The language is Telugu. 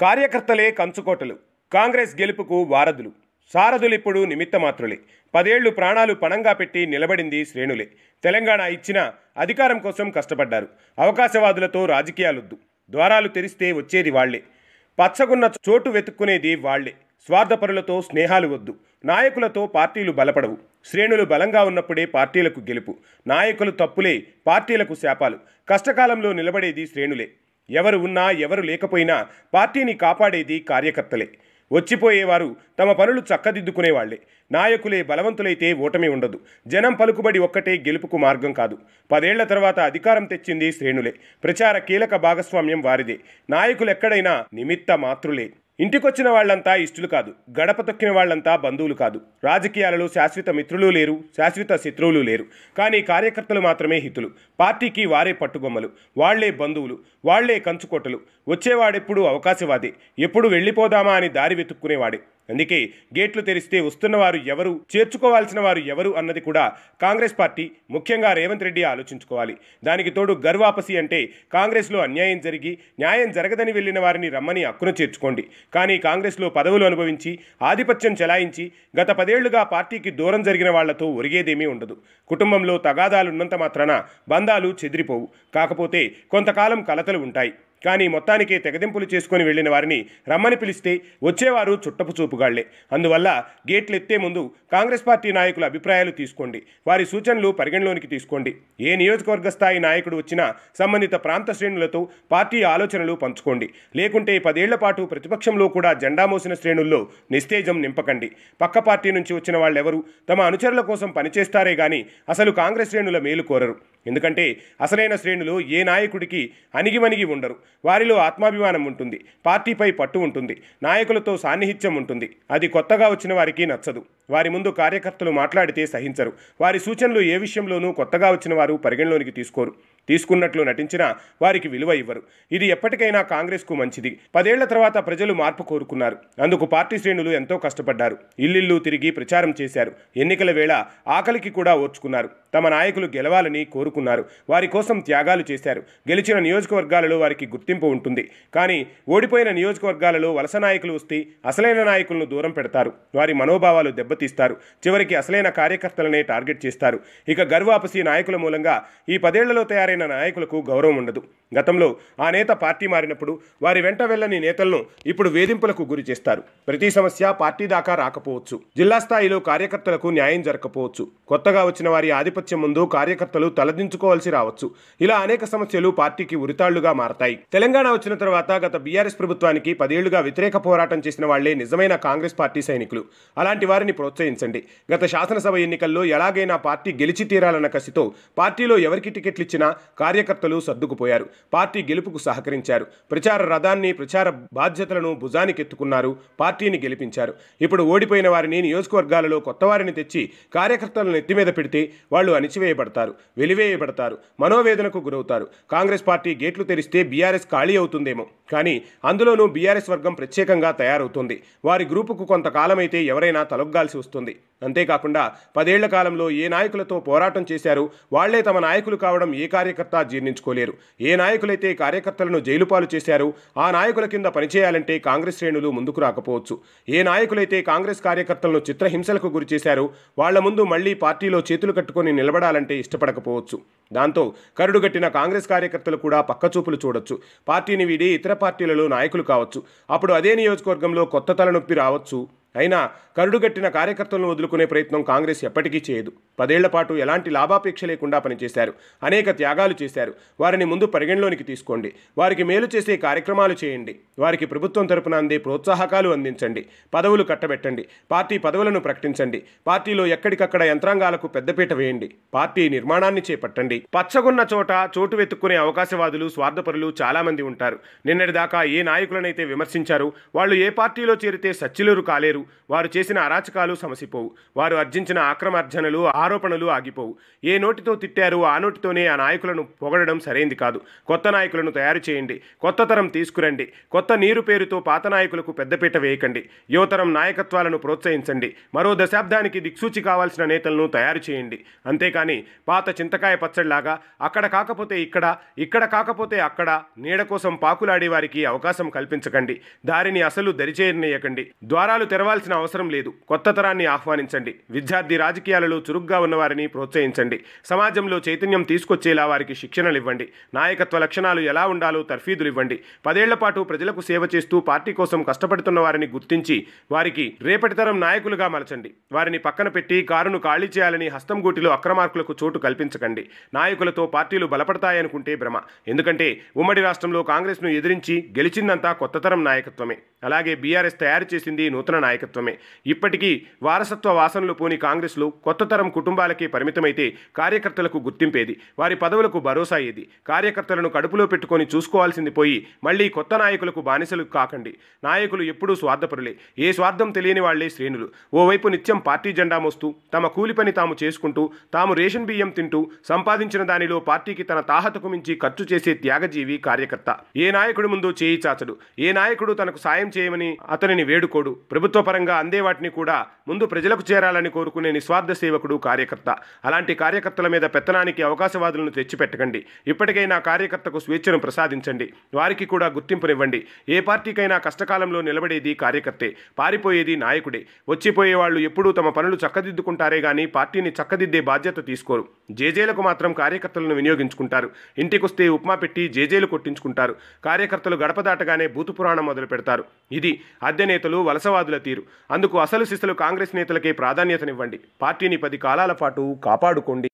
కార్యకర్తలే కంచుకోటలు, కాంగ్రెస్ గెలుపుకు వారధులు. సారథులిప్పుడు నిమిత్తమాత్రులే. 10 ఏళ్లు ప్రాణాలు పణంగా పెట్టి నిలబడింది శ్రేణులే. తెలంగాణ ఇచ్చిన అధికారం కోసం కష్టపడ్డారు. అవకాశవాదులతో రాజకీయాలొద్దు, ద్వారాలు తెరిస్తే వచ్చేది వాళ్లే. పచ్చగున్న చోటు వెతుక్కునేది వాళ్లే. స్వార్థపరులతో స్నేహాలు వద్దు, నాయకులతో పార్టీలు బలపడవు. శ్రేణులు బలంగా ఉన్నప్పుడే పార్టీలకు గెలుపు. నాయకులు తప్పులే పార్టీలకు శాపాలు. కష్టకాలంలో నిలబడేది శ్రేణులే. ఎవరు ఉన్నా ఎవరు లేకపోయినా పార్టీని కాపాడేది కార్యకర్తలే. వచ్చిపోయేవారు తమ పనులు చక్కదిద్దుకునేవాళ్లే. నాయకులే బలవంతులైతే ఓటమి ఉండదు. జనం పలుకుబడి ఒక్కటే గెలుపుకు మార్గం కాదు. 10 ఏళ్ల తర్వాత అధికారం తెచ్చింది శ్రేణులే. ప్రచార కీలక భాగస్వామ్యం వారిదే. నాయకులెక్కడైనా నిమిత్త మాత్రులే. ఇంటికొచ్చిన వాళ్లంతా ఇష్టలు కాదు, గడప తొక్కిన వాళ్లంతా బంధువులు కాదు. రాజకీయాలలో శాశ్వత మిత్రులు లేరు, శాశ్వత శత్రువులు లేరు. కానీ కార్యకర్తలు మాత్రమే హితులు. పార్టీకి వారే పట్టుగొమ్మలు, వాళ్లే బంధువులు, వాళ్లే కంచుకోటలు. వచ్చేవాడెప్పుడు అవకాశవాదే, ఎప్పుడు వెళ్ళిపోదామా అని దారి వెతుక్కునేవాడే. అందుకే గేట్లు తెరిస్తే వస్తున్నవారు ఎవరు, చేర్చుకోవాల్సిన వారు ఎవరు అన్నది కూడా కాంగ్రెస్ పార్టీ, ముఖ్యంగా రేవంత్ రెడ్డి ఆలోచించుకోవాలి. దానికి తోడు గర్వాపసి అంటే కాంగ్రెస్లో అన్యాయం జరిగి న్యాయం జరగదని వెళ్లిన వారిని రమ్మని హక్కును చేర్చుకోండి. కానీ కాంగ్రెస్లో పదవులు అనుభవించి ఆధిపత్యం చెలాయించి గత 10 ఏళ్లుగా పార్టీకి దూరం జరిగిన వాళ్లతో ఒరిగేదేమీ ఉండదు. కుటుంబంలో తగాదాలున్నంత మాత్రాన బంధాలు చెదిరిపోవు. కాకపోతే కొంతకాలం కలతలు ఉంటాయి. కానీ మొత్తానికే తెగదింపులు చేసుకుని వెళ్లిన వారిని రమ్మని పిలిస్తే వచ్చేవారు చుట్టపు చూపుగాళ్లే. అందువల్ల గేట్లు ఎత్తే ముందు కాంగ్రెస్ పార్టీ నాయకుల అభిప్రాయాలు తీసుకోండి, వారి సూచనలు పరిగణలోనికి తీసుకోండి. ఏ నియోజకవర్గ స్థాయి నాయకుడు వచ్చినా సంబంధిత ప్రాంత శ్రేణులతో పార్టీ ఆలోచనలు పంచుకోండి. లేకుంటే 10 ఏళ్ల పాటు ప్రతిపక్షంలో కూడా జెండా మోసిన శ్రేణుల్లో నిస్తేజం నింపకండి. పక్క పార్టీ నుంచి వచ్చిన వాళ్ళెవరూ తమ అనుచరుల కోసం పనిచేస్తారే గాని అసలు కాంగ్రెస్ శ్రేణుల మేలు కోరరు. ఎందుకంటే అసలైన శ్రేణులు ఏ నాయకుడికి అణిగిమణిగి ఉండరు. వారిలో ఆత్మాభిమానం ఉంటుంది, పార్టీపై పట్టు ఉంటుంది, నాయకులతో సాన్నిహిత్యం ఉంటుంది. అది కొత్తగా వచ్చిన వారికి నచ్చదు. వారి ముందు కార్యకర్తలు మాట్లాడితే సహించరు. వారి సూచనలు ఏ విషయంలోనూ కొత్తగా వచ్చిన వారు పరిగణలోనికి తీసుకోరు. తీసుకున్నట్లు నటించినా వారికి విలువ ఇవ్వరు. ఇది ఎప్పటికైనా కాంగ్రెస్కు మంచిది. 10 ఏళ్ల తర్వాత ప్రజలు మార్పు కోరుకున్నారు. అందుకు పార్టీ శ్రేణులు ఎంతో కష్టపడ్డారు. ఇల్లిల్లు తిరిగి ప్రచారం చేశారు. ఎన్నికల వేళ ఆకలికి కూడా ఓర్చుకున్నారు. తమ నాయకులు గెలవాలని కోరుకున్నారు. వారి కోసం త్యాగాలు చేశారు. గెలిచిన నియోజకవర్గాలలో వారికి గుర్తింపు ఉంటుంది. కానీ ఓడిపోయిన నియోజకవర్గాలలో వలస నాయకులు వస్తే అసలైన నాయకులను దూరం పెడతారు. వారి మనోభావాలు దెబ్బతీస్తారు. చివరికి అసలైన కార్యకర్తలనే టార్గెట్ చేస్తారు. ఇక గర్వాపసి నాయకుల మూలంగా ఈ 10 ఏళ్లలో తయారైన నాయకులకు గౌరవం ఉండదు. గతంలో ఆ నేత పార్టీ మారినప్పుడు వారి వెంట వెళ్ళని నేతలను ఇప్పుడు వేధింపులకు గురి చేస్తారు. ప్రతి సమస్య పార్టీ దాకా రాకపోవచ్చు. జిల్లా స్థాయిలో కార్యకర్తలకు న్యాయం జరగకపోవచ్చు. కొత్తగా వచ్చిన వారి ఆధిపత్యం ముందు కార్యకర్తలు తలదించుకోవాల్సి రావచ్చు. ఇలా అనేక సమస్యలు పార్టీకి ఉరితాళ్లుగా మారతాయి. తెలంగాణ వచ్చిన తర్వాత గత బీఆర్ఎస్ ప్రభుత్వానికి 10 ఏళ్లుగా వ్యతిరేక పోరాటం చేసిన వాళ్లే నిజమైన కాంగ్రెస్ పార్టీ సైనికులు. అలాంటి వారిని ప్రోత్సహించండి. గత శాసనసభ ఎన్నికల్లో ఎలాగైనా పార్టీ గెలిచి తీరాలన్న కసితో పార్టీలో ఎవరికి టికెట్లు ఇచ్చినా కార్యకర్తలు సర్దుకుపోయారు. పార్టీ గెలుపుకు సహకరించారు. ప్రచార రథాన్ని, ప్రచార బాధ్యతలను భుజానికెత్తుకున్నారు. పార్టీని గెలిపించారు. ఇప్పుడు ఓడిపోయిన వారిని నియోజకవర్గాలలో కొత్త వారిని తెచ్చి కార్యకర్తలను ఎత్తిమీద పెడితే వాళ్ళు అణిచివేయబడతారు, వెలివేయబడతారు, మనోవేదనకు గురవుతారు. కాంగ్రెస్ పార్టీ గేట్లు తెరిస్తే బీఆర్ఎస్ ఖాళీ అవుతుందేమో, కానీ అందులోనూ బీఆర్ఎస్ వర్గం ప్రత్యేకంగా తయారవుతుంది. వారి గ్రూపుకు కొంతకాలమైతే ఎవరైనా తలొగ్గాల్సి వస్తుంది. అంతేకాకుండా 10 ఏళ్ల కాలంలో ఏ నాయకులతో పోరాటం చేశారో వాళ్లే తమ నాయకులు కావడం ఏ కార్యకర్త జీర్ణించుకోలేరు. ఏ నాయకులైతే కార్యకర్తలను జైలు పాలు చేశారో ఆ నాయకుల కింద పనిచేయాలంటే కాంగ్రెస్ శ్రేణులు ముందుకు రాకపోవచ్చు. ఏ నాయకులైతే కాంగ్రెస్ కార్యకర్తలను చిత్రహింసలకు గురి చేశారో వాళ్ల ముందు మళ్లీ పార్టీలో చేతులు కట్టుకొని నిలబడాలంటే ఇష్టపడకపోవచ్చు. దాంతో కరుడుగట్టిన కాంగ్రెస్ కార్యకర్తలు కూడా పక్కచూపులు చూడొచ్చు. పార్టీని వీడి ఇతర పార్టీలలో నాయకులు కావచ్చు. అప్పుడు అదే నియోజకవర్గంలో కొత్త తలనొప్పి రావచ్చు. అయినా కరుడుగట్టిన కార్యకర్తలను వదులుకునే ప్రయత్నం కాంగ్రెస్ ఎప్పటికీ చేయదు. 10 ఏళ్ల పాటు ఎలాంటి లాభాపేక్ష లేకుండా పనిచేశారు. అనేక త్యాగాలు చేశారు. వారిని ముందు పరిగణలోనికి తీసుకోండి. వారికి మేలు చేసే కార్యక్రమాలు చేయండి. వారికి ప్రభుత్వం తరపున అందే ప్రోత్సాహకాలు అందించండి. పదవులు కట్టబెట్టండి. పార్టీ పదవులను ప్రకటించండి. పార్టీలో ఎక్కడికక్కడ యంత్రాంగాలకు పెద్దపీట వేయండి. పార్టీ నిర్మాణాన్ని చేపట్టండి. పచ్చగున్న చోటు వెతుక్కునే అవకాశవాదులు, స్వార్థపరులు చాలా మంది ఉంటారు. నిన్నటిదాకా ఏ నాయకులనైతే విమర్శించారో వాళ్ళు ఏ పార్టీలో చేరితే సచ్చిలూరు కాలేరు. వారు చేసిన అరాచకాలు సమసిపోవు. వారు అర్జించిన అక్రమార్జనలు, ఆరోపణలు ఆగిపోవు. ఏ నోటితో తిట్టారో ఆ నోటితోనే ఆ నాయకులను పొగడడం సరైంది కాదు. కొత్త నాయకులను తయారు చేయండి. కొత్త తరం తీసుకురండి. కొత్త నీరు పేరుతో పాత నాయకులకు పెద్దపీట వేయకండి. యువతరం నాయకత్వాలను ప్రోత్సహించండి. మరో దశాబ్దానికి దిక్సూచి కావాల్సిన నేతలను తయారు చేయండి. అంతేకాని పాత చింతకాయ పచ్చడిలాగా అక్కడ కాకపోతే ఇక్కడ, ఇక్కడ కాకపోతే అక్కడ నీడ కోసం పాకులాడే వారికి అవకాశం కల్పించకండి. దారిని అసలు దరిచేయనీయకండి. ద్వారాలు తెరవాల్సిన అవసరం లేదు. కొత్త తరాన్ని ఆహ్వానించండి. విద్యార్థి రాజకీయాలలో చురుగ్గా ఉన్నవారిని ప్రోత్సహించండి. సమాజంలో చైతన్యం తీసుకొచ్చేలా వారికి శిక్షణలు ఇవ్వండి. నాయకత్వ లక్షణాలు ఎలా ఉండాలో తర్ఫీదులు ఇవ్వండి. 10 ఏళ్ల పాటు ప్రజలకు సేవ చేస్తూ పార్టీ కోసం కష్టపడుతున్న వారిని గుర్తించి వారికి రేపటి తరం నాయకులుగా మలచండి. వారిని పక్కన పెట్టి కారును ఖాళీ చేయాలని హస్తంగూటిలో అక్రమార్కులకు చోటు కల్పించకండి. నాయకులతో పార్టీలు బలపడతాయనుకుంటే భ్రమ. ఎందుకంటే ఉమ్మడి రాష్ట్రంలో కాంగ్రెస్ను ఎదిరించి గెలిచిందంతా కొత్త తరం నాయకత్వమే. అలాగే బీఆర్ఎస్ తయారు చేసింది నూతన నాయకత్వమే. ఇప్పటికీ వారసత్వ వాసనలు పోని కాంగ్రెస్లో కొత్త తరం కుటుంబాలకే పరిమితమైతే కార్యకర్తలకు గుర్తింపేది, వారి పదవులకు భరోసా ఏది? కార్యకర్తలను కడుపులో పెట్టుకొని చూసుకోవాల్సింది పోయి మళ్ళీ కొత్త నాయకులకు బానిసలు కాకండి. నాయకులు ఎప్పుడూ స్వార్థపరులే. ఏ స్వార్థం తెలియని వాళ్లే శ్రేణులు. ఓవైపు నిత్యం పార్టీ జెండా మోస్తూ తమ కూలి పని తాము చేసుకుంటూ తాము రేషన్ బియ్యం తింటూ సంపాదించిన దానిలో పార్టీకి తన తాహతకు మించి ఖర్చు చేసే త్యాగజీవి కార్యకర్త. ఏ నాయకుడి ముందు చేయి చాచడు. ఏ నాయకుడు తనకు సాయం చేయమని అతనిని వేడుకోడు. ప్రభుత్వ పరంగా అందే వాటిని కూడా ముందు ప్రజలకు చేరాలని కోరుకునే నిస్వార్థ సేవకుడు కార్యకర్త. అలాంటి కార్యకర్తల మీద పెత్తనానికి అవకాశవాదులను తెచ్చిపెట్టకండి. ఇప్పటికైనా కార్యకర్తకు స్వేచ్ఛను ప్రసాదించండి. వారికి కూడా గుర్తింపునివ్వండి. ఏ పార్టీకైనా కష్టకాలంలో నిలబడేది కార్యకర్తే, పారిపోయేది నాయకుడే. వచ్చిపోయే వాళ్ళు ఎప్పుడూ తమ పనులు చక్కదిద్దుకుంటారే గానీ పార్టీని చక్కదిద్దే బాధ్యత తీసుకోరు. జేజేలకు మాత్రం కార్యకర్తలను వినియోగించుకుంటారు. ఇంటికొస్తే ఉప్మా పెట్టి జేజేలు కొట్టించుకుంటారు. కార్యకర్తలు గడప దాటగానే భూతు పురాణం మొదలు పెడతారు. ఇది అద్దె నేతలు, వలసవాదుల తీరు. అందుకు అసలు సిసలు కాంగ్రెస్ నేతలకే ప్రాధాన్యతనివ్వండి. పార్టీని 10 కాలాల పాటు కాపాడుకోండి.